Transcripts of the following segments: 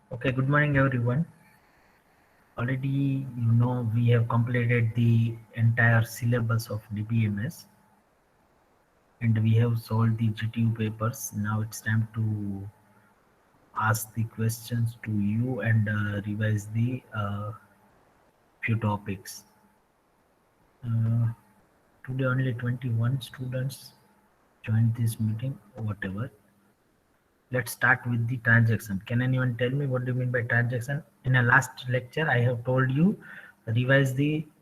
Okay, good morning everyone. Already, we have completed the entire syllabus of DBMS and we have solved the GTU papers. Now it's time to ask the questions to you and revise the few topics. Uh, Today, only 21 students joined this meeting, whatever. Let's start with the transaction. Can anyone tell me what do you mean by transaction? In a last lecture, I have told you revise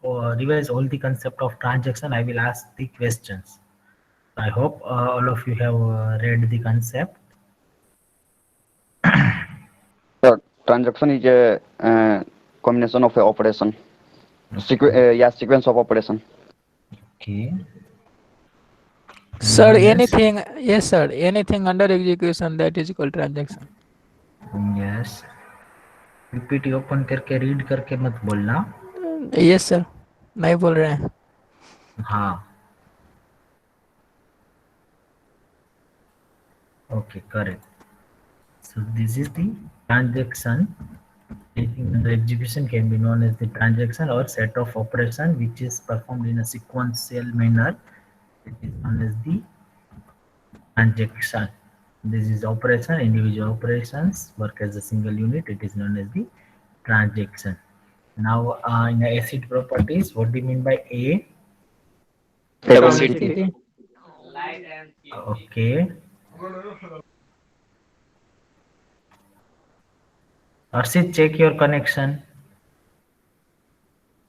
all the concept of transaction. I will ask the questions. I hope all of you have read the concept. So transaction is a combination of a operation. Okay. Sequence of operation. Okay. Sir, Anyone else? yes, sir, anything under execution that is called transaction. Yes. PPT open करके read करके मत बोलना. Yes, sir, नहीं बोल रहे हैं. हाँ. Okay, correct. So this is the transaction. Anything under execution can be known as the transaction or set of operation which is performed in a sequential manner. It is known as the transaction. This is operation, individual operations work as a single unit. It is known as the transaction. Now, in the acid properties, what do you mean by A? Atomicity. Okay. Arshit, check your connection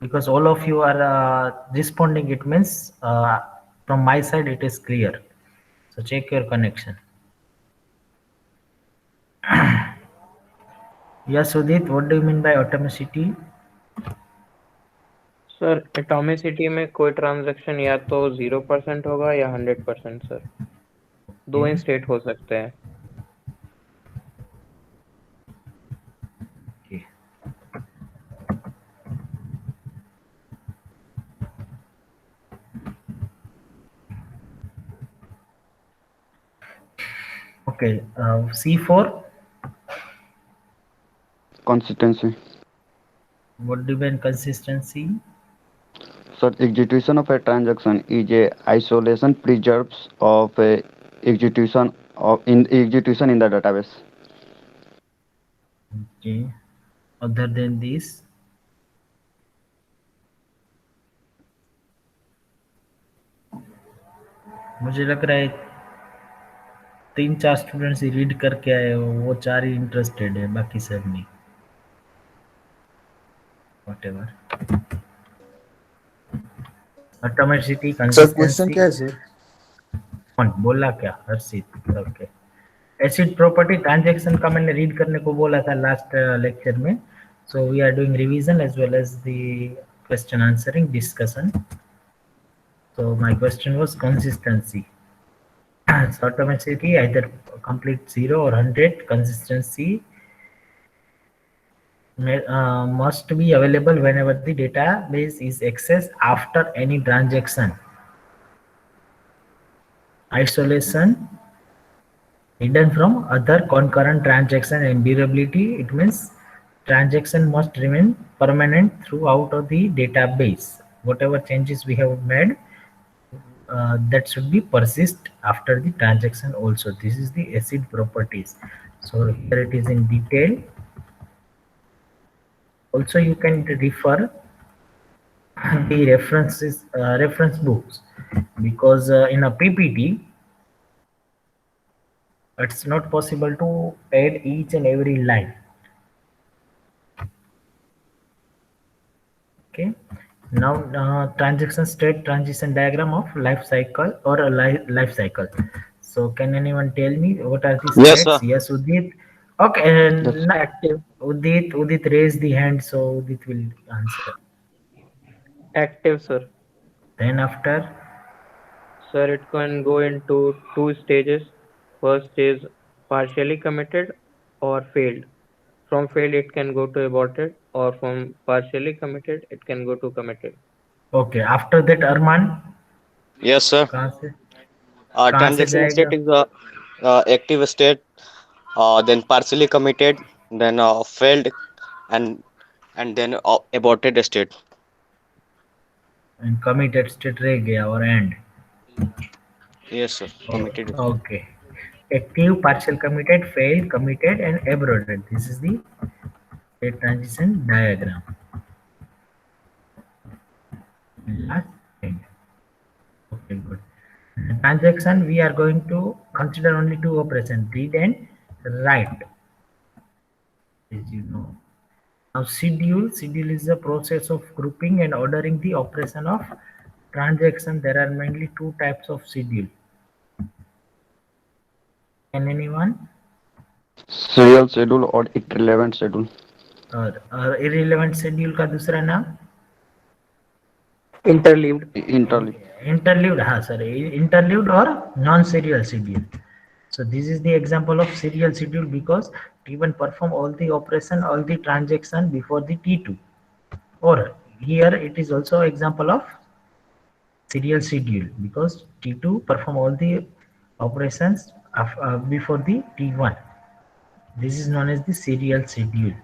because all of you are responding. It means from my side it is clear. So check your connection. Yes, Sudhit, what do you mean by atomicity? Sir atomicity में कोई transaction या तो 0% होगा या 100% sir. दो ही Okay. State हो सकते हैं. Okay. Okay. C4. Consistency. What do you mean consistency? So execution of a transaction is a isolation preserves of a execution in the database. Okay. Other than this, मुझे लग रहा है 3-4 students ही read करके आए हो, वो 4 ही इंटरेस्टेड है, बाकी सब नहीं. Whatever. Atomicity, sir question consistency. क्या है सर? कौन बोला क्या? हर्षित. ओके. एसिड प्रॉपर्टी ट्रांजैक्शन का मैंने रीड करने को बोला था लास्ट लेक्चर में. So we are doing revision as well as the question answering discussion. So my question was consistency. So atomicity either complete 0 or 100. Consistency must be available whenever the database is accessed after any transaction. Isolation hidden from other concurrent transaction, and durability, it means transaction must remain permanent throughout of the database. Whatever changes we have made, that should be persist after the transaction also. This is the acid properties. So here it is in detail. Also you can refer the reference books, because in a PPT it's not possible to add each and every line. Okay. Now transaction state transition diagram of life cycle or a life cycle. So can anyone tell me what are the Yes, states? sir. Yes, Udit. Okay, Yes. Active. Udit raised the hand, so Udit will answer. Active sir. Then after, Sir, it can go into two stages. First is partially committed or failed. From failed, it can go to aborted, or from partially committed, it can go to committed. okay, after that Arman, Yes, sir. कहाँ से Transaction जाएगा? state is the active state, then partially committed, then failed, and then aborted state. and committed state रह गया और end. Yes, sir. Committed. Okay. Active, partial committed, failed, committed, and aborted. This is the state transition diagram. Last thing. Okay, good. Transaction, we are going to consider only two operations, read and write. As you know. Now schedule is the process of grouping and ordering the operation of transaction. There are mainly two types of schedule. Can anyone? Serial schedule or irrelevant schedule. और irrelevant schedule का दूसरा नाम? Interleaved. Interleaved. Interleaved, हाँ sir, interleaved or non-serial schedule. So this is the example of serial schedule because T1 perform all the operation, all the transaction before the T2. Or here it is also example of serial schedule because T2 perform all the operations before the T1. This is known as the serial schedule.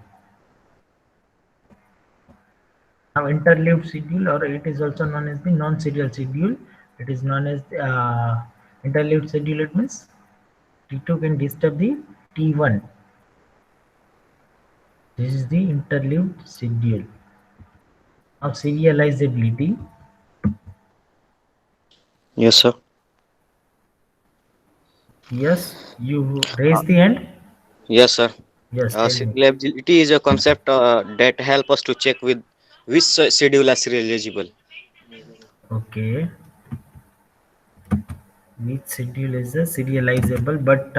Now interleaved schedule, or it is also known as the non-serial schedule. It is known as the interleaved schedule. It means T2 can disturb the T1. This is the interleaved schedule. Now serializability. Yes, sir. Yes, you raise the hand. Yes, sir. Yes, tell me. Serializability is a concept that help us to check with which schedule is serializable. Okay. Which schedule is serializable, but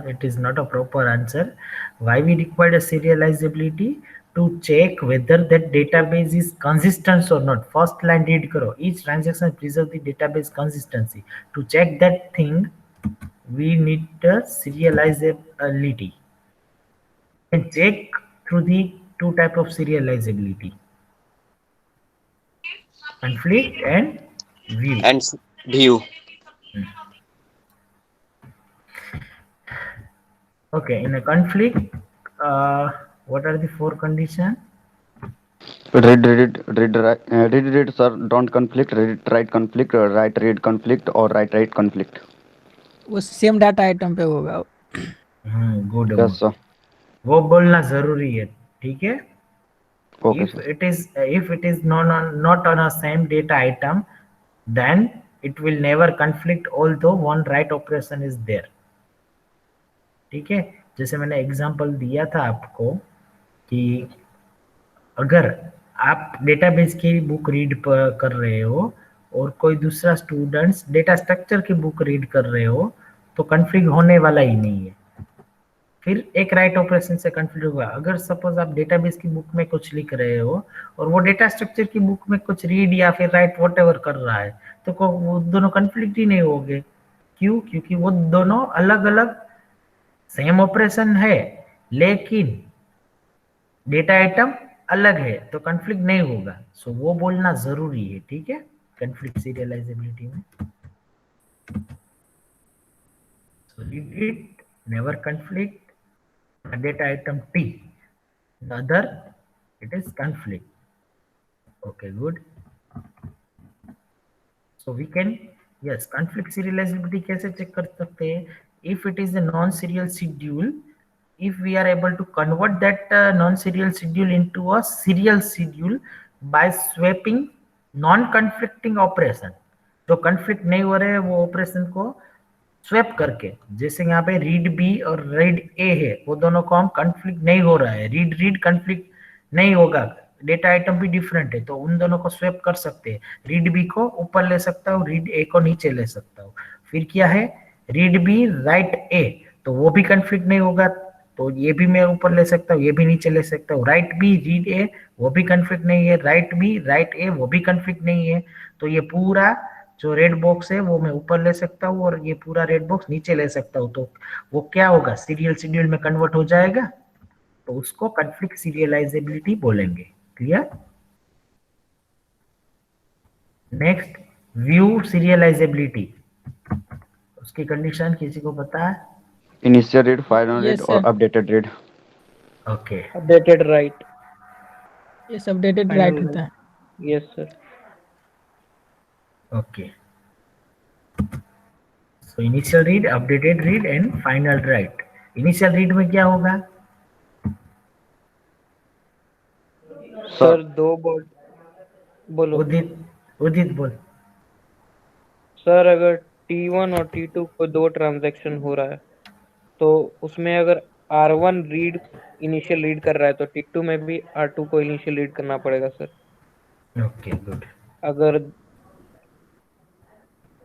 it is not a proper answer. Why we require a serializability? To check whether that database is consistent or not. First line read karo. Each transaction preserve the database consistency. To check that thing, we need the serializability. And check through the two type of serializability: conflict and view. And view. Okay, in a conflict, what are the four conditions? Read, sir, don't conflict, read, write conflict, write, read conflict, or write, write conflict. वो same data item पे होगा. Good. Yes, sir. वो बोलना जरूरी है, ठीक है? Okay, If sir. it is not on a same data item, then it will never conflict although one write operation is there. ठीक है? जैसे मैंने एग्जांपल दिया था आपको कि अगर आप डेटाबेस की बुक रीड कर रहे हो और कोई दूसरा स्टूडेंट्स डेटा स्ट्रक्चर की बुक रीड कर रहे हो तो कन्फ्लिक्ट होने वाला ही नहीं है. फिर एक राइट ऑपरेशन से कन्फ्लिक्ट होगा. अगर सपोज आप डेटाबेस की बुक में कुछ लिख रहे हो और वो डेटा स्ट्रक्चर की बुक में कुछ रीड या फिर राइट व्हाटएवर कर रहा है तो वो दोनों कन्फ्लिक्ट ही नहीं होंगे. क्यों? क्योंकि वो दोनों अलग अलग सेम ऑपरेशन है लेकिन डेटा आइटम अलग है तो कन्फ्लिक्ट नहीं होगा. सो वो बोलना जरूरी है, ठीक है, कन्फ्लिक्ट सीरियलाइजेबिलिटी में. So it never conflict data item T, the other it is conflict. Okay, good. So we can, yes, conflict serializability कैसे check कर सकते हैं? If it is a non-serial schedule, if we are able to convert that non-serial schedule into a serial schedule by swapping non-conflicting operation, जो conflict नहीं हो रहे हैं वो operation को स्वैप करके, जैसे यहाँ पे रीड बी और रीड ए है, वो दोनों को हम कंफ्लिक्ट नहीं हो रहा है, रीड रीड कंफ्लिक्ट नहीं होगा, डेटा आइटम भी डिफरेंट है तो उन दोनों को स्वैप कर सकते हैं. रीड बी को ऊपर ले सकता हूँ, रीड ए को नीचे ले सकता हूँ. फिर क्या है, रीड बी राइट ए तो वो भी कंफ्लिक्ट नहीं होगा तो ये भी मैं ऊपर ले सकता हूँ, ये भी नीचे ले सकता हूँ. राइट बी रीड ए वो भी कंफ्लिक्ट नहीं है, राइट बी राइट ए वो भी कंफ्लिक्ट नहीं है. तो ये पूरा जो रेड बॉक्स है वो मैं ऊपर ले सकता हूँ और ये पूरा रेड बॉक्स नीचे ले सकता हूँ. तो वो क्या होगा, सीरियल शेड्यूल में कन्वर्ट हो जाएगा. तो उसको कॉन्फ्लिक्ट सीरियलाइजेबिलिटी बोलेंगे. क्लियर? Next, view serialisability. उसकी कंडीशन किसी को पता है? Initial read, final Yes, read, or sir. updated read. Okay. Updated right, Yes, updated final right होता है. Yes sir. Okay. So initial read, updated read and final write. Initial read में क्या होगा? सर दो बोल बोलो. उदित उदित बोल. सर अगर T1 और T2 को दो ट्रांजैक्शन हो रहा है तो उसमें अगर R1 रीड इनिशियल रीड कर रहा है तो T2 में भी R2 को इनिशियल रीड करना पड़ेगा सर. Okay, good. अगर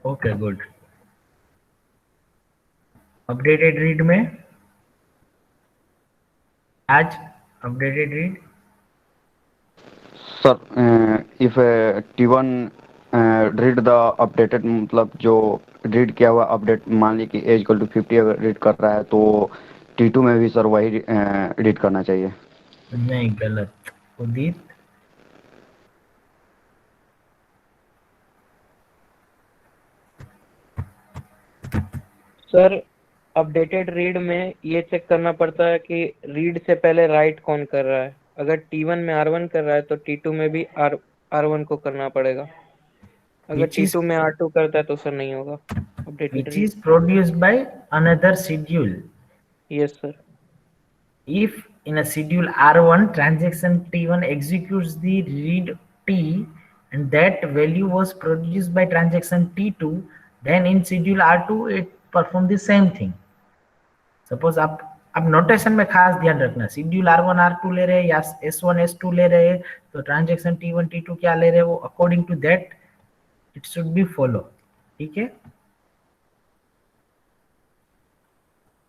Okay, good. Updated read में आज updated read. Sir if T1 read the updated, मतलब जो रीड किया हुआ अपडेट, मान ली कि एज इक्वल टू 50 अगर रीड कर रहा है तो T2 में भी सर वही रीड करना चाहिए. नहीं, गलत. उदित. सर अपडेटेड रीड में ये चेक करना पड़ता है कि रीड से पहले राइट कौन कर रहा है. अगर T1 में R1 कर रहा है तो T2 में भी R1 को करना पड़ेगा. अगर T2 में R2 करता है तो सर नहीं होगा updated which read. is produced by another schedule. Yes sir. If in a schedule R1 transaction T1 executes the read T and that value was produced by transaction T2, then in schedule R2 it perform the same thing. Suppose आप notation में खास ध्यान रखना, schedule R1 R2 ले रहे हैं या S1 S2 ले रहे हैं तो ट्रांजेक्शन T1 T2 क्या ले रहे हैं वो according to that it should be follow. ठीक है.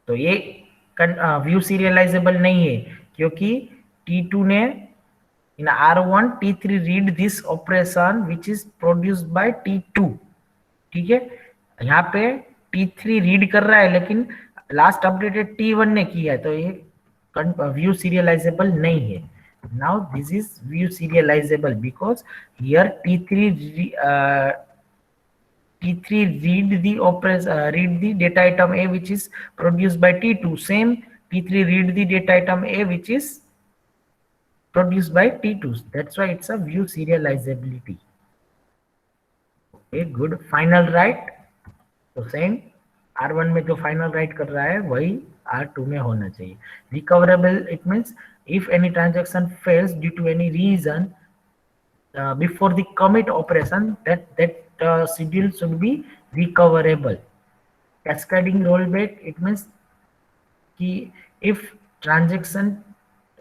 तो ये व्यू सीरियलाइजेबल नहीं है क्योंकि T2 ने in R1 T3 read this operation which is produced by T2. ठीक है. यहाँ पे T3 रीड कर रहा है लेकिन लास्ट अपडेटेड T1 ने किया है तो ये व्यू सीरियलाइजेबल नहीं है. Now this is view serializable because here T3 read the operation read the data item A which is produced by T2. Same T3 read the data item A which is produced by T2. That's why it's a view serializability. Okay, good. Final write. तो same R1 में जो final right कर रहा है वही R2 में होना चाहिए. Recoverable it means if any transaction fails due to any reason before the commit operation that schedule should be recoverable. Cascading rollback it means कि if transaction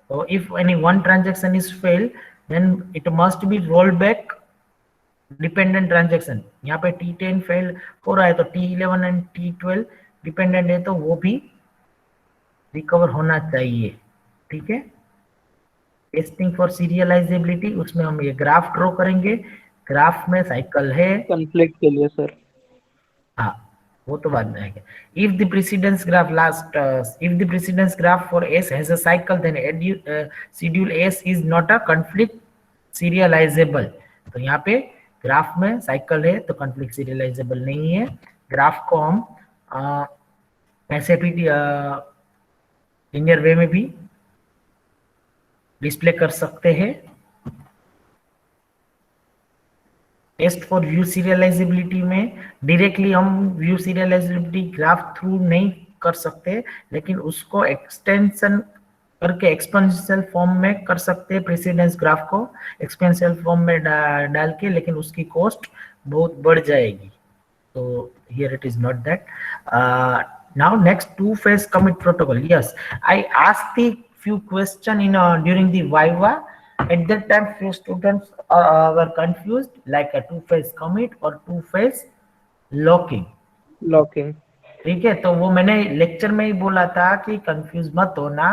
or if any one transaction is failed then it must be rolled back dependent transaction. यहाँ पे T10 fail हो रहा है तो T11 and T12 dependent है तो वो भी रिकवर होना चाहिए. ठीक है. टेस्टिंग फॉर सीरियलाइजेबिलिटी उसमें हम ये ग्राफ ड्रॉ करेंगे. ग्राफ में साइकिल है. कॉन्फ्लिक्ट के लिए सर. हाँ वो तो बाद में आएगा. If the precedence graph if the precedence graph for S has a cycle then schedule S is not a conflict serializable. तो यहाँ पे ग्राफ में साइकिल है तो कॉन्फ्लिक्ट सीरियलाइजेबल नहीं है. ग्राफ को हम ऐसे भी लिनियर वे में भी डिस्प्ले कर सकते हैं. टेस्ट फॉर व्यू सीरियलाइजेबिलिटी में डायरेक्टली हम व्यू सीरियलाइजेबिलिटी ग्राफ थ्रू नहीं कर सकते लेकिन उसको एक्सटेंशन करके एक्सपोनेंशियल फॉर्म में कर सकते हैं. प्रेसिडेंस ग्राफ को एक्सपोनेंशियल फॉर्म में डाल के लेकिन उसकी कॉस्ट बहुत बढ़ जाएगी. तो here it is not that. Now next two phase commit protocol. Yes I asked the few question in during the viva. At that time few students were confused like a two phase commit or two phase locking. ठीक है. तो वो मैंने lecture में ही बोला था कि confuse मत होना.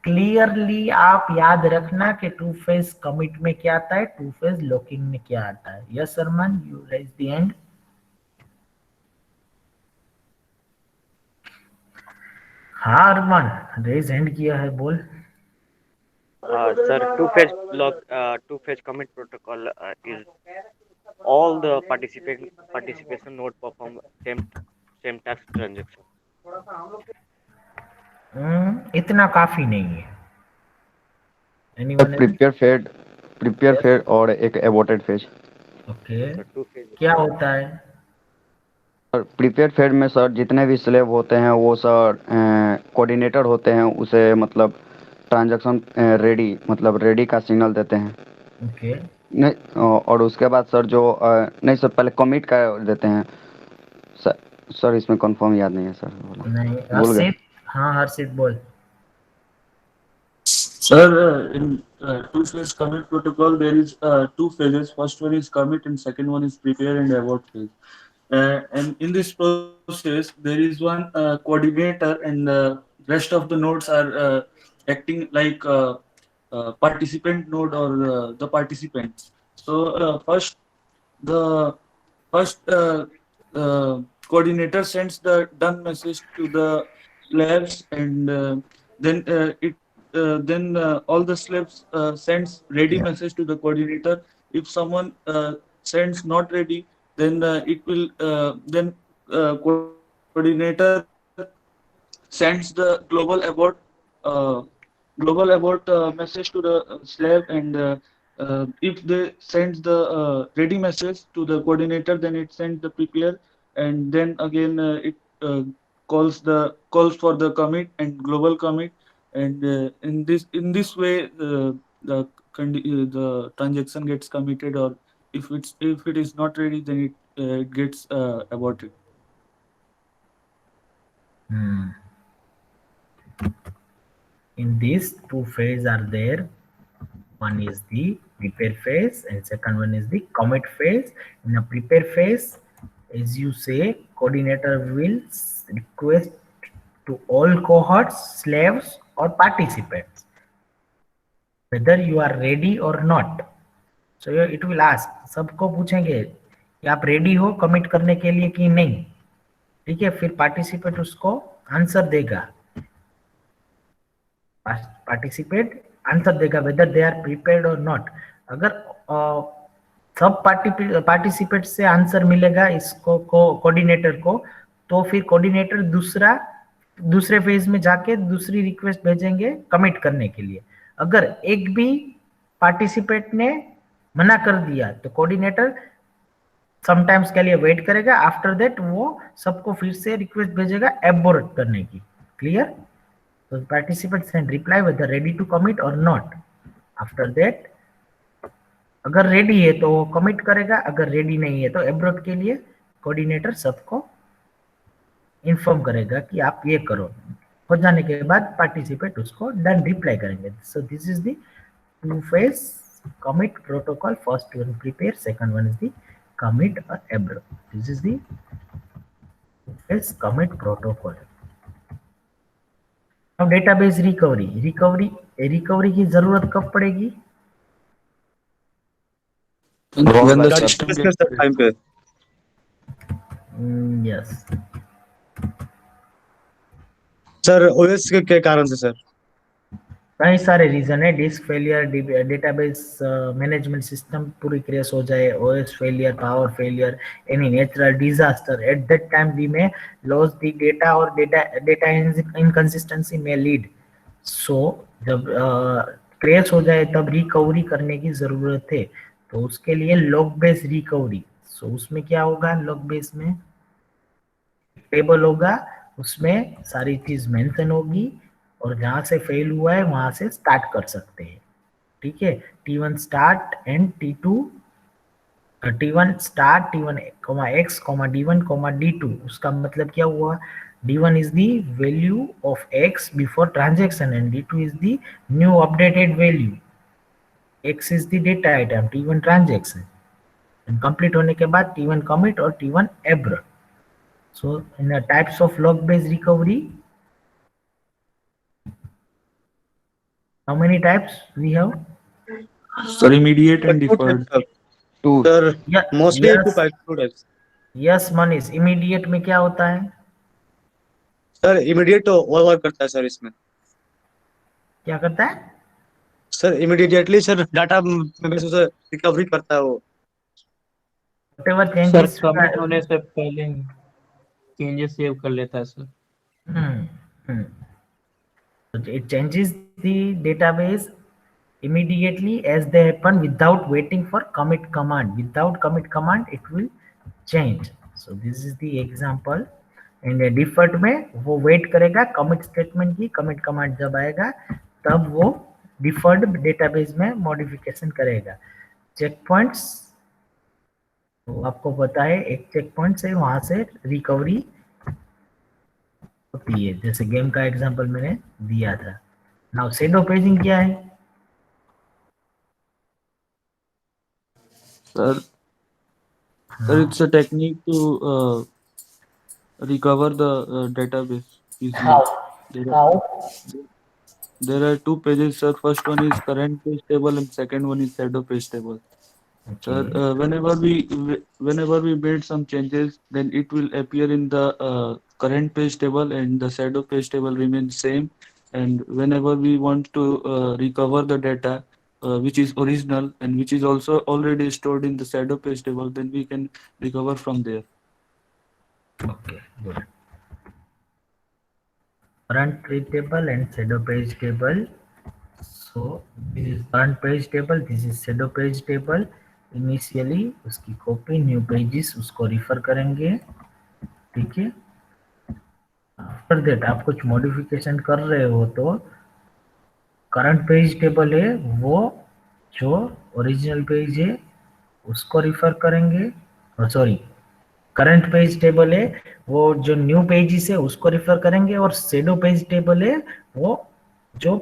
क्लियरली आप याद रखना कि टू फेज कमिट में क्या आता है, टू फेज लॉकिंग में क्या आता है. यस सरमन यू रेज द एंड. हाँ अरमान रेज हैंड किया है, बोल. Sir, two phase commit protocol is all the participation node perform same task transaction. इतना काफी नहीं है. Anyone else? प्रिपेयर फेज और एक aborted phase. Okay. Sir two phase क्या होता है? सर प्रिपेयर फेज में सर जितने भी स्लेब होते हैं वो सर कोऑर्डिनेटर होते हैं, उसे मतलब ट्रांजैक्शन रेडी मतलब रेडी का सिग्नल देते हैं। Okay. नहीं और उसके बाद सर जो नहीं सर पहले कमिट का देते हैं सर। सर इसमें कंफर्म याद नहीं है सर, नहीं, भूल गए। हर्षित। हाँ हर्षित बोल। Sir, in two-phase commit protocol, there is two phases. First one is commit, and second one is prepare and abort phase. And in this process, there is one coordinator, and rest of the nodes are acting like participant node or the participants. So the first coordinator sends the done message to the slabs, and then all the slabs sends ready message to the coordinator. If someone sends not ready, then it will coordinator sends the global abort message to the slave, and if they send the ready message to the coordinator, then it sends the prepare, and then again it calls for the commit and global commit, and in this way the transaction gets committed, or if it is not ready, then it gets aborted. Hmm. In these two phases are there. One is the prepare phase and second one is the commit phase. In the prepare phase, as you say, coordinator will request to all cohorts, slaves or participants whether you are ready or not. So it will ask, सबको पूछेंगे कि आप ready हो commit करने के लिए कि नहीं। ठीक है, फिर पार्टिसिपेट उसको आंसर देगा। पार्टिसिपेट आंसर देगा वेदर दे आर प्रिपेयर्ड और नॉट। अगर सब पार्टिसिपेट से आंसर मिलेगा इसको कोऑर्डिनेटर को, तो फिर कोऑर्डिनेटर दूसरे फेज में जाके दूसरी रिक्वेस्ट भेजेंगे कमिट करने के लिए। अगर एक भी पार्टिसिपेट ने मना कर दिया तो कोऑर्डिनेटर समटाइम्स के लिए वेट करेगा, आफ्टर दैट वो सबको फिर से रिक्वेस्ट भेजेगा एबॉर्ट करने की। Clear? So participants can reply whether ready to commit or not. After that, अगर रेडी है तो वो कमिट करेगा, अगर रेडी नहीं है तो एब्रोड के लिए कोऑर्डिनेटर सबको इन्फॉर्म करेगा कि आप ये करो। हो जाने के बाद पार्टिसिपेट उसको डन रिप्लाई करेंगे। So this is the two phase commit protocol. First one prepare, second one is the commit or abort. This is the phase commit protocol. अब डेटाबेस रिकवरी की जरूरत कब पड़ेगी? When the time पे yes sir OS के कारण से sir कई सारे रीजन है। Disk failure, database management system पूरी क्रैश हो जाए, OS failure, power failure, any natural disaster. At that time we may loss the data और data inconsistency may lead. So जब क्रैश हो जाए तब रिकवरी करने की जरूरत है, तो उसके लिए लॉग बेस रिकवरी। सो उसमें क्या होगा, लॉग बेस में टेबल होगा, उसमें सारी चीज मेंशन होगी और जहां से फेल हुआ है वहां से स्टार्ट कर सकते हैं। ठीक है, T1 start and T1 start, T1 x D1 D2। उसका मतलब क्या हुआ, D1 is the value of x before transaction and D2 is the new updated value. x is the data item, T1 transaction, and complete होने के बाद T1 commit और T1 abort. So in the types of log based recovery, how many types we have? Sir immediate and deferred two sir Yeah, mostly yes, two types yes Manish. Immediate में क्या होता है? Sir immediate तो over करता है sir, इसमें क्या करता है? सर इमीडिएटली सर डाटा में से रिकवरी करता है वो। Whatever सर changes कमिट होने से पहले चेंजेस सेव कर लेता है sir. hmm. So it changes the database immediately as they happen without waiting for commit command. Without commit command it will change. So this is the example. And default में वो wait करेगा commit statement की, commit command जब आएगा तब वो default database में modification करेगा। चेक पॉइंट्स तो आपको पता है एक चेक पॉइंट से वहां से रिकवरी होती है, जैसे गेम का एग्जांपल मैंने दिया था। नाउ शैडो पेजिंग क्या है? Sir, it's a technique to recover the database easily. How? There How? there are two pages, sir. First one is current page table and second one is shadow page table. Sir, Okay. whenever we made some changes, then it will appear in the current page table and the shadow page table remains same. And whenever we want to recover the data which is original and which is also already stored in the shadow page table, then we can recover from there. Okay, good. Current page table and shadow page table. So this is current page table, this is shadow page table. Initially उसकी copy new pages उसको refer करेंगे, ठीक है। After that आप कुछ modification कर रहे हो तो करंट पेज टेबल है वो जो ओरिजिनल पेज है उसको रिफर करेंगे, सॉरी करंट पेज टेबल है वो जो न्यू पेजेस है उसको रिफर करेंगे, और शैडो पेज टेबल है वो जो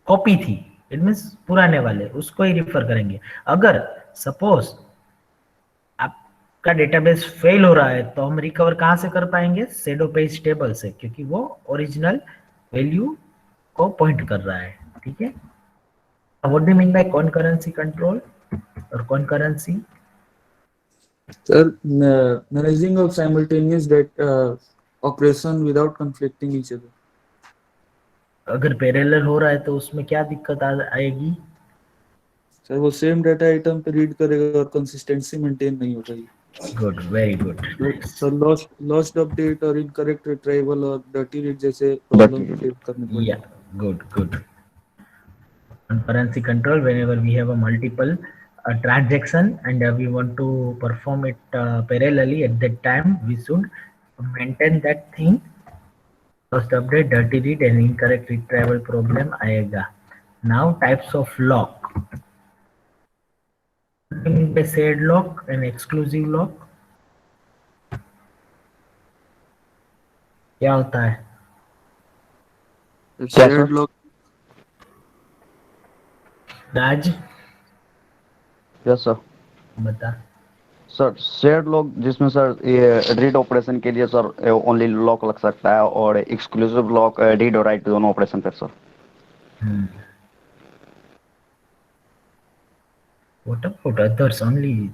कॉपी थी इट मीन्स पुराने वाले उसको ही रिफर करेंगे। अगर सपोज आपका डेटाबेस फेल हो रहा है तो हम रिकवर कहाँ से कर पाएंगे? शैडो पेज टेबल से, क्योंकि वो ओरिजिनल वैल्यू को पॉइंट कर रहा है, ठीक है। What do you mean by concurrency control और concurrency? Sir, managing of simultaneous operation without conflicting each other. अगर पैरेलल हो रहा है तो उसमें क्या दिक्कत आएगी? सर वो सेम डाटा आइटम पे रीड करेगा और कंसिस्टेंसी मेंटेन नहीं हो रही। Good, very good. Sir lost update और इनकरेक्ट रिट्राइवल और डर्टी रीड जैसे प्रॉब्लम फेस करने पड़ेंगे। या good. Concurrency control, whenever we have a multiple transaction and we want to perform it parallelly, at that time we should maintain that thing. First update, dirty read and incorrect retrieval problem आएगा। Now types of lock, shared lock and exclusive lock क्या होता है? Shared lock राज yes sir. बता। Sir shared lock जिसमें sir ये read operation के लिए sir only lock लग सकता है, और एक्सक्लूसिव लॉक रीड और राइट दोनों ऑपरेशन पर sir. What about others? Only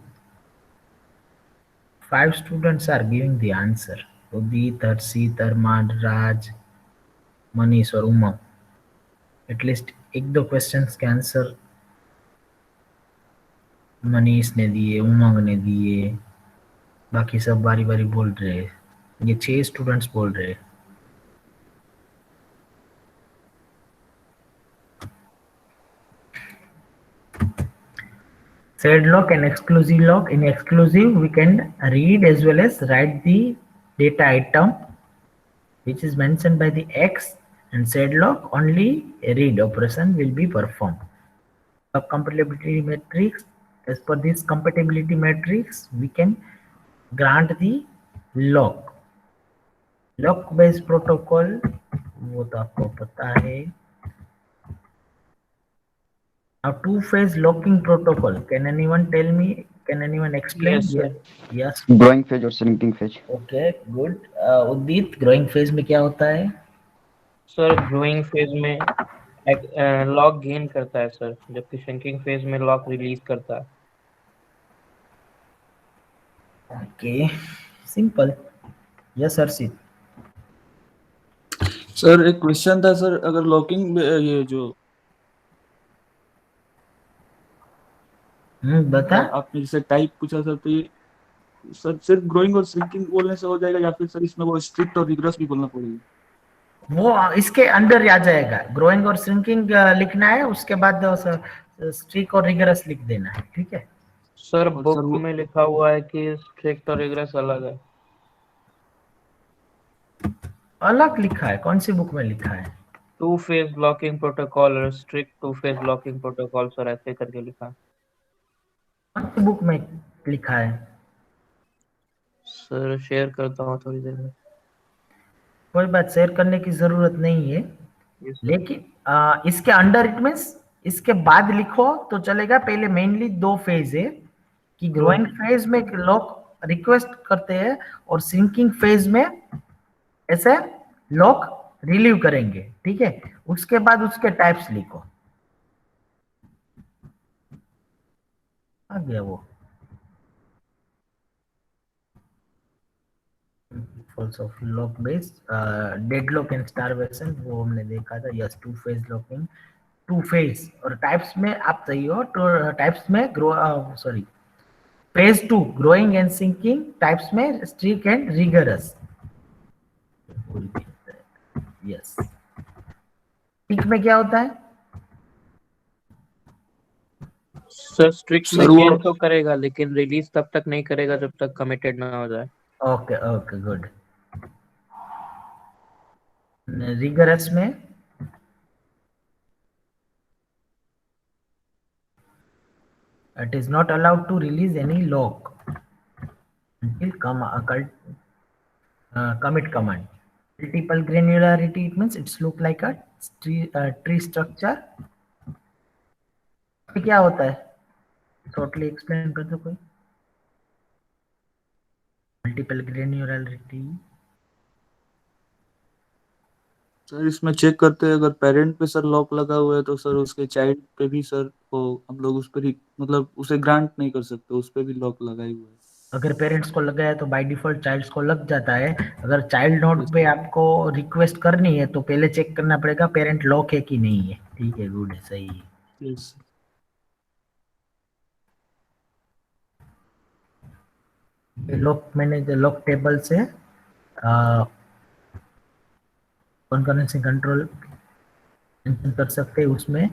5 students are giving the answer. Udit, Harshit, Armand, Raj, Manish और उमंग। एटलीस्ट एक दो क्वेश्चंस के आंसर मनीष ने दिए, उमंग ने दिए, बाकी सब बारी बारी बोल रहे हैं। ये 6 स्टूडेंट्स बोल रहे हैं। Shared lock and exclusive lock. In exclusive, we can read as well as write the data item which is mentioned by the X, and shared lock only a read operation will be performed. The compatibility matrix, as per this compatibility matrix, we can grant the lock. Lock based protocol, वो तो आपको पता है। Now two-phase locking protocol. Can anyone tell me? Can anyone explain? Yes, sir. Yes. Growing phase और shrinking phase. Okay, good. उदित, growing phase में क्या होता है? सर ग्रोइंग फेज में लॉक गेन करता है सर, जबकि श्रिंकिंग फेज में लॉक रिलीज करता है। Okay, simple. Yes, Harshit. Sir एक क्वेश्चन था सर, अगर लॉकिंग ये जो बता। आपने जैसे टाइप पूछा सर, तो ये सर सिर्फ ग्रोइंग और श्रिंकिंग बोलने से हो जाएगा या फिर सर इसमें वो स्ट्रिक्ट और रिग्रेस भी बोलना पड़ेगा? वो इसके अंदर आ जाएगा, ग्रोइंग और श्रिंकिंग लिखना है, उसके बाद स्ट्रिक और रिगरस लिख देना है, ठीक है। सर और बुक सर वो में लिखा हुआ है कि स्ट्रिक्ट और रिग्रेस अलग है। अलग लिखा है? कौन सी बुक में लिखा है? टू फेज ब्लॉकिंग प्रोटोकॉल और strict two phase blocking protocol sir ऐसे करके लिखा है। कौन सी बुक में लिखा है? सर शेयर करता हूँ थोड़ी देर में। कोई बात, शेयर करने की जरूरत नहीं है, Yes, sir. लेकिन इसके अंडर इट मीन्स इसके बाद लिखो तो चलेगा। पहले मेनली दो फेज है कि ग्रोइंग फेज में लोग रिक्वेस्ट करते हैं और सिंकिंग फेज में ऐसे लोग रिलीव करेंगे, ठीक है। उसके बाद उसके टाइप्स लिखो। आ गया वो faults of lock base deadlock and starvation, वो हमने देखा था। Yes, two phase locking, two phase. और टाइप्स में आप सही हो, तो टाइप्स में sorry, phase two growing and shrinking, types में strict and rigorous. Yes, strict में क्या होता है? सर स्ट्रिक्ट में सर वो चेंज तो करेगा लेकिन रिलीज तब तक नहीं करेगा जब तक कमिटेड ना हो जाए। Okay okay, good. रिगरस में it is not allowed to release any lock until commit command. Multiple granularity, it means it's look like a tree structure. ये क्या होता है? शॉर्टली एक्सप्लेन कर दो कोई। मल्टीपल ग्रेन्युलरिटी, सर इसमें चेक करते हैं अगर पेरेंट पे सर लॉक लगा हुआ है तो सर उसके चाइल्ड पे भी सर वो हम लोग उस पर ही मतलब उसे ग्रांट नहीं कर सकते, उस पे भी लॉक लगा ही हुआ है। अगर पेरेंट्स को लगा है तो बाय डिफॉल्ट चाइल्ड्स को लग जाता है। अगर चाइल्ड नोड Yes, पे आपको रिक्वेस्ट करनी है तो पहले चेक करना पड़ेगा पेरेंट लॉक है कि नहीं है, ठीक है, गुड है, सही है। yes. Lock manager log table से कॉन्करेंसी कंट्रोल कर सकते हैं। उसमें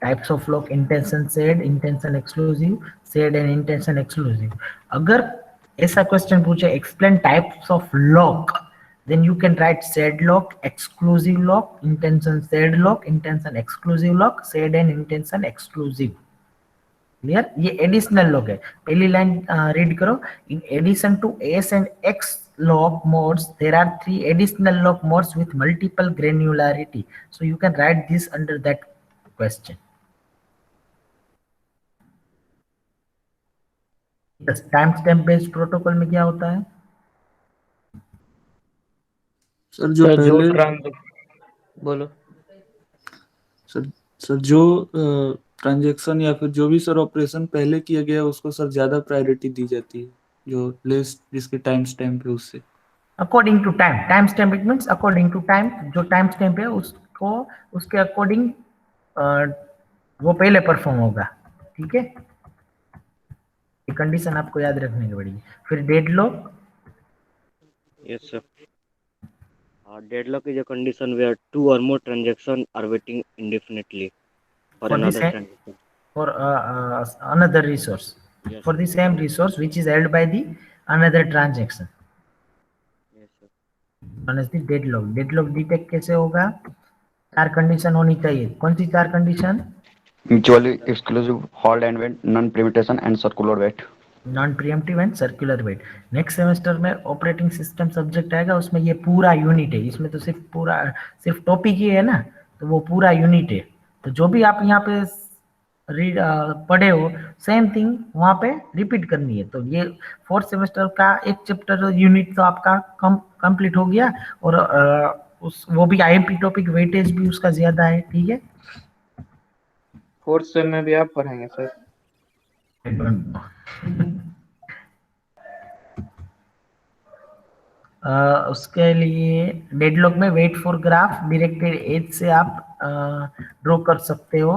types of lock, intention said, intention exclusive, said and intention exclusive. अगर ऐसा क्वेश्चन पूछे explain types of lock, then you can write said lock, exclusive lock, intention said lock, intention exclusive lock, said and intention exclusive। Clear? ये additional lock है। पहली line read करो। In addition to S and X lock modes, there are 3 additional lock modes with multiple granularity, so you can write this under that question। yes, time stamp based protocol में क्या होता है? Sir जो sir जो पहले बोलो। Sir sir जो transaction या फिर जो भी सर ऑपरेशन पहले किया गया उसको सर ज्यादा प्रायोरिटी दी जाती है, जो लेस जिसके टाइम स्टैम्प है उससे। According to time, time stamp it means according to time. जो टाइम स्टैम्प है उसको उसके अकॉर्डिंग वो पहले परफॉर्म होगा, ठीक है। ये कंडीशन आपको याद रखने की पड़ेगी। फिर deadlock, Yes, sir. Deadlock is a condition where two or more transactions are waiting indefinitely for For the another same- transaction. for another resource, Yes, for the same resource which is held by the another transaction, yes, sir. known as the deadlock। Deadlock detect कैसे होगा? 4 condition होनी चाहिए। कौन सी 4 condition? mutually exclusive, halt and wait, non-premeditation and circular wait। Non preemptive and circular wait. Next semester में operating system subject आएगा, उसमें ये पूरा यूनिट है। इसमें तो सिर्फ टॉपिक ही है ना, तो वो पूरा यूनिट है। तो जो भी आप यहाँ पे रीड पढ़े हो, सेम थिंग वहाँ पे रिपीट करनी है। तो ये 4th सेमेस्टर का एक चैप्टर यूनिट तो आपका कंप्लीट हो गया। और वो भी आईएमपी टॉपिक, वेटेज भी उसका ज्यादा है, ठीक है। 4th सेम में भी आप पढ़ाएंगे सर? उसके लिए डेडलॉक में wait for graph directed edge से आप ड्रॉ कर सकते हो।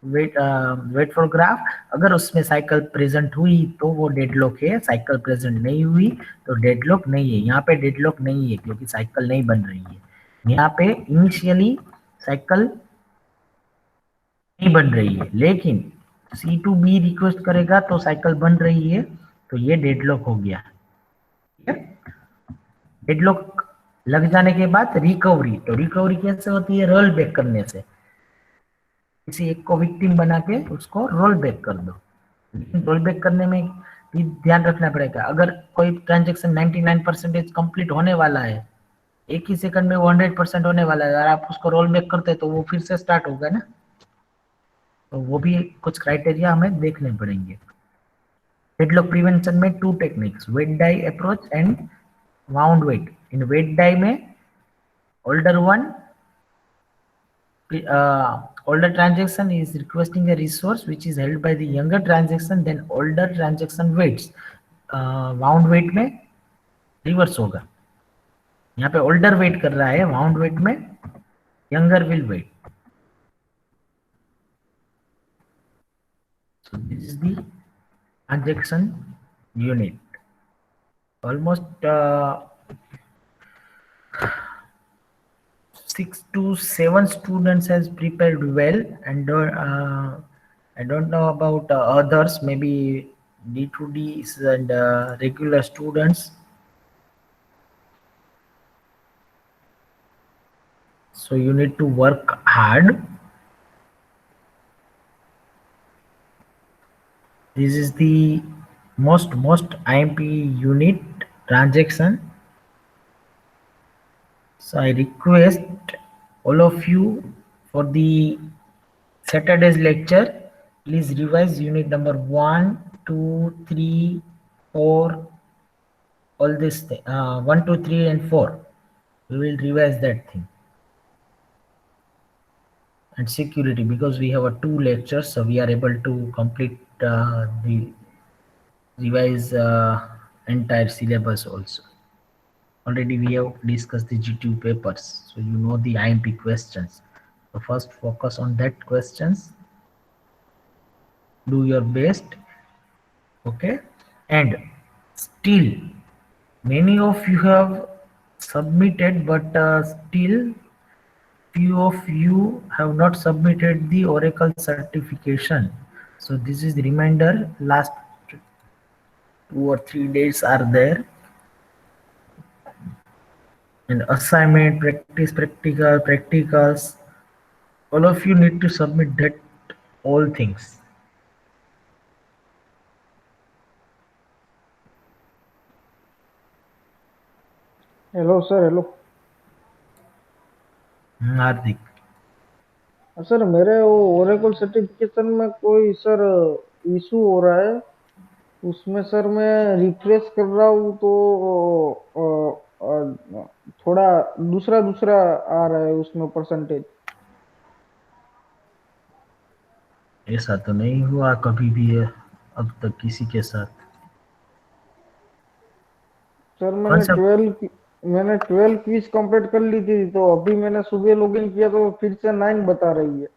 वेट फॉर ग्राफ, अगर उसमें साइकिल प्रेजेंट हुई तो वो डेडलॉक है, साइकिल प्रेजेंट नहीं हुई तो डेडलॉक नहीं है। यहाँ पे डेडलॉक नहीं है क्योंकि साइकिल नहीं बन रही है। यहाँ पे इनिशियली साइकिल नहीं बन रही है, लेकिन C2B रिक्वेस्ट करेगा तो साइकिल बन रही है, तो ये डेडलॉक हो गया। डेडलॉक लग जाने के बाद रिकवरी, तो रिकवरी कैसे होती है? रोल बैक करने से। किसी एक को विक्टिम बना के उसको रोल बैक कर दो। लेकिन रोल बैक करने में भी ध्यान रखना पड़ेगा, अगर कोई ट्रांजेक्शन 99% कंप्लीट होने वाला है, एक ही सेकंड में वो 100% होने वाला है, अगर आप उसको रोल बैक करते हैं तो वो फिर से स्टार्ट होगा ना। तो वो भी कुछ क्राइटेरिया हमें देखने पड़ेंगे। डेडलॉक प्रिवेंशन में 2 techniques, wait die approach and wound wait. In wait die में older one, older transaction is requesting a resource which is held by the younger transaction, then older transaction waits। Wound wait में reverse होगा, यहाँ पे older wait कर रहा है, wound wait में younger will wait. So this is the transaction unit. Almost 6 to 7 students has prepared well, and I don't know about others, maybe D2Ds and regular students. So you need to work hard. This is the most IMP unit transaction. So I request all of you for the Saturday's lecture, please revise unit number 1, 2, 3, 4, all this thing, 1, 2, 3 and 4. We will revise that thing. And security, because we have a 2 lectures, so we are able to complete the revise entire syllabus also. Already we have discussed the G2 papers, so you know the IMP questions. So first focus on that questions, do your best, okay? And still many of you have submitted, but still few of you have not submitted the Oracle certification. So this is the reminder, last 2 or 3 days are there. And assignment, practice, practicals, all of you need to submit that, all things. Hello sir. Hello Hardik, sir, मेरे वो Oracle certification में कोई sir issue हो रहा है। उसमें sir मैं refresh कर रहा हूँ तो थोड़ा दूसरा दूसरा आ रहा है उसमें परसेंटेज। ऐसा तो नहीं हुआ कभी भी अब तक किसी के साथ। सर कौन सा? मैंने 12 क्विज कंप्लीट कर ली थी, तो अभी मैंने सुबह लॉगिन किया तो फिर से 9 बता रही है।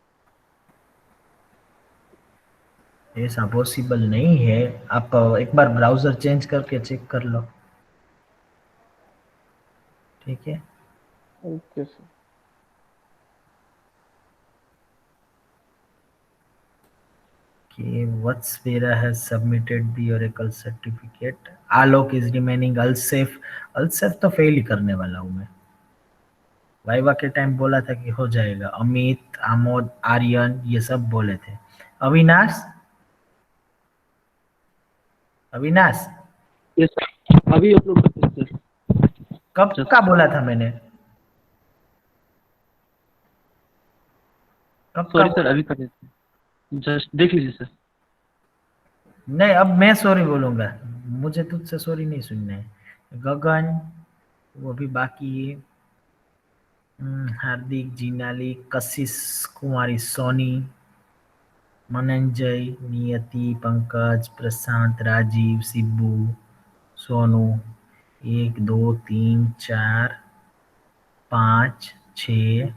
ऐसा पॉसिबल नहीं है, आप एक बार ब्राउजर चेंज करके चेक कर लो, ठीक है? Okay sir. Okay, Vatsvera has submitted the Oracle certificate. Alok is remaining Alsef. Alsef तो फेल ही करने वाला हूँ मैं। वाइवा के टाइम बोला था कि हो जाएगा। अमित, आमोद, आर्यन ये सब बोले थे। अविनाश, अविनाश यस सर, अभी अपलोड करते हैं सर। कब का बोला था मैंने? कब सॉरी का? सर, अभी कर देते हैं, जस्ट देख लीजिए सर। नहीं, अब मैं सॉरी बोलूंगा, मुझे तुझसे सॉरी नहीं सुनना है। गगन वो भी बाकी है। हार्दिक, जीनाली, कशिश कुमारी, सोनी, मनंजय, नियति, पंकज, प्रशांत, Rajiv, Shibu, Sonu, 1 2 3 4 5 6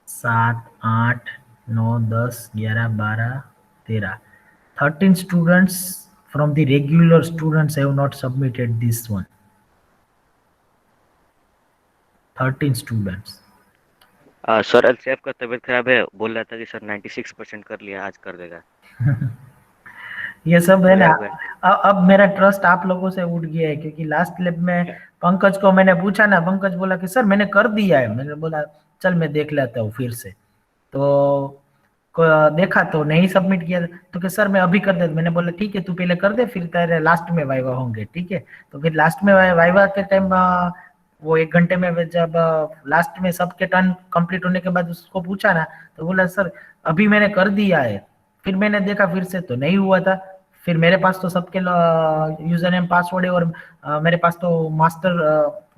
7 8 9 10 11 12 13 13 students from the regular students have not submitted this one. 13 students. Sir LCF का तबीयत खराब है, बोल रहा था कि सर 96% कर लिया, आज कर देगा। ये सब है हो ना। जाएगा। अब मेरा ट्रस्ट आप लोगों से उठ गया है, क्योंकि लास्ट लैब में पंकज को मैंने पूछा ना, पंकज बोला कि सर मैंने कर दिया है। मैंने बोला चल मैं देख लेता हूँ फिर से। तो देखा तो नहीं सबमिट किया, तो कि सर मैं अभी कर दे। मैंने बोला ठीक है तू पहले कर दे, फिर तेरे लास्ट में वाइवा होंगे, ठीक है। तो फिर लास्ट में वाइवा के टाइम वो 1 घंटे में जब लास्ट में सबके टर्न कंप्लीट होने के बाद उसको पूछा ना, तो बोला सर अभी मैंने कर दिया है। फिर मैंने देखा फिर से तो नहीं हुआ था। फिर मेरे पास तो सबके यूजर नेम पासवर्ड है, और मेरे पास तो मास्टर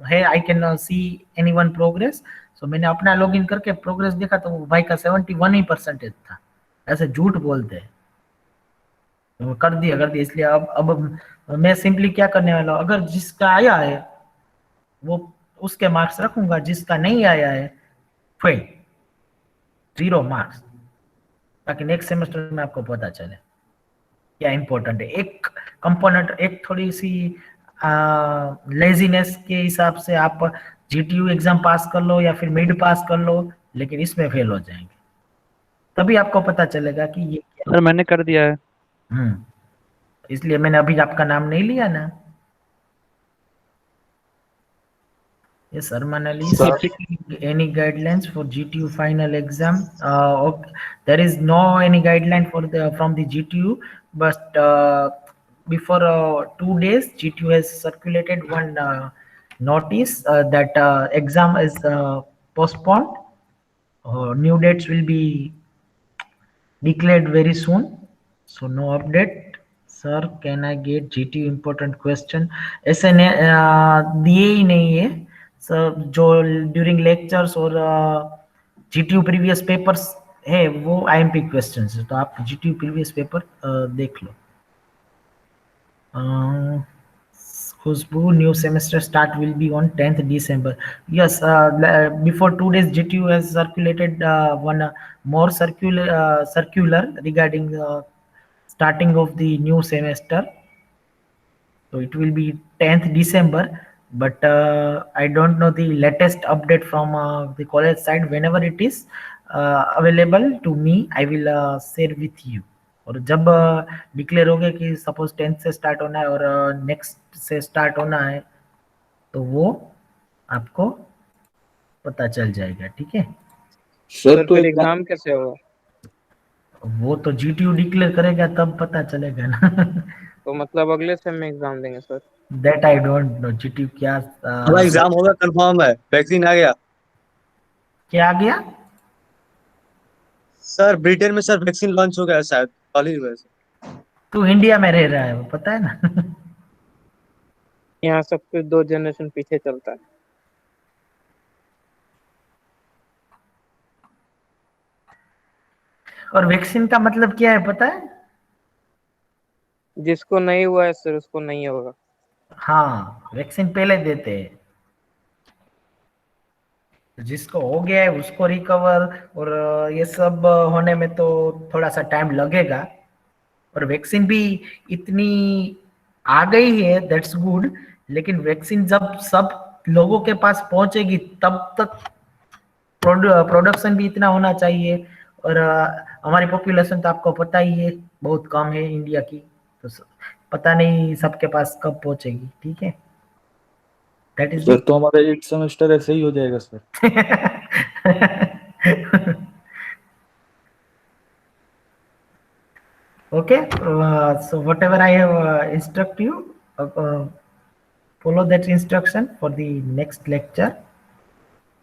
है, I can see anyone progress. So मैंने अपना लॉगिन करके प्रोग्रेस देखा तो भाई का 71 ही परसेंटेज था। ऐसे झूठ बोलते हैं। तो कर दिया। इसलिए अब मैं सिंपली क्या करने वाला हूँ, अगर जिसका आया है वो उसके मार्क्स रखूंगा, जिसका नहीं आया है फेल, 0 मार्क्स, ताकि नेक्स्ट सेमेस्टर में आपको पता चले क्या इंपॉर्टेंट है। एक कंपोनेंट, एक थोड़ी सी लेजीनेस के हिसाब से आप जीटीयू एग्जाम पास कर लो या फिर मिड पास कर लो, लेकिन इसमें फेल हो जाएंगे। तभी आपको पता चलेगा कि ये क्या सर मैंने कर दिया है। इसलिए मैंने अभी आपका नाम नहीं लिया ना। Yes, sir, Manali. Any guidelines for GTU final exam? Okay. There is no any guideline for from the GTU, but before 2 days, GTU has circulated one notice that exam is postponed. New dates will be declared very soon. So no update. Sir, can I get GTU important question? ऐसे दिए ही नहीं है sir. जो during lectures और GTU previous papers है वो IMP questions है, तो आप जीटीयू प्रीवियस पेपर देख लो। खुशबू, new semester start will be on 10th December. Yes, before 2 days GTU has circulated one more circular regarding starting of the new semester. So it will be 10th December, but I don't know the latest update from the college side. Whenever it is available to me, I will share with you. और जब declare हो गया कि suppose 10th से start होना है और next से स्टार्ट होना है, तो वो आपको पता चल जाएगा, ठीक है। सर फिर एग्जाम कैसे होगा? वो तो जीटीयू डिक्लेयर करेगा तब पता चलेगा ना। तो मतलब अगले सेम में एग्जाम देंगे sir? That I don't know GTU क्या हमारा एग्जाम होगा, कंफर्म है, वैक्सीन आ गया। क्या आ गया सर ब्रिटेन में सर वैक्सीन लॉन्च हो गया शायद, कल ही हुआ है। तू इंडिया में रह रहा है वो पता है ना। यहाँ सब कुछ 2 जनरेशन पीछे चलता है। और वैक्सीन का मतलब क्या है पता है? जिसको नहीं हुआ है सर उसको नहीं होगा। हाँ, वैक्सीन पहले देते हैं, जिसको हो गया है उसको रिकवर और ये सब होने में तो थोड़ा सा टाइम लगेगा। और वैक्सीन भी इतनी आ गई है, दैट्स गुड, लेकिन वैक्सीन जब सब लोगों के पास पहुंचेगी तब तक प्रोडक्शन भी इतना होना चाहिए। और हमारी पॉपुलेशन तो आपको पता ही है बहुत कम है इंडिया की, तो पता नहीं सबके पास कब पहुंचेगी, ठीक है। दैट इज सर तो हमारा 8 सेमेस्टर ऐसे ही हो जाएगा sir. Okay, so whatever I have instruct you, follow that instruction for the next lecture.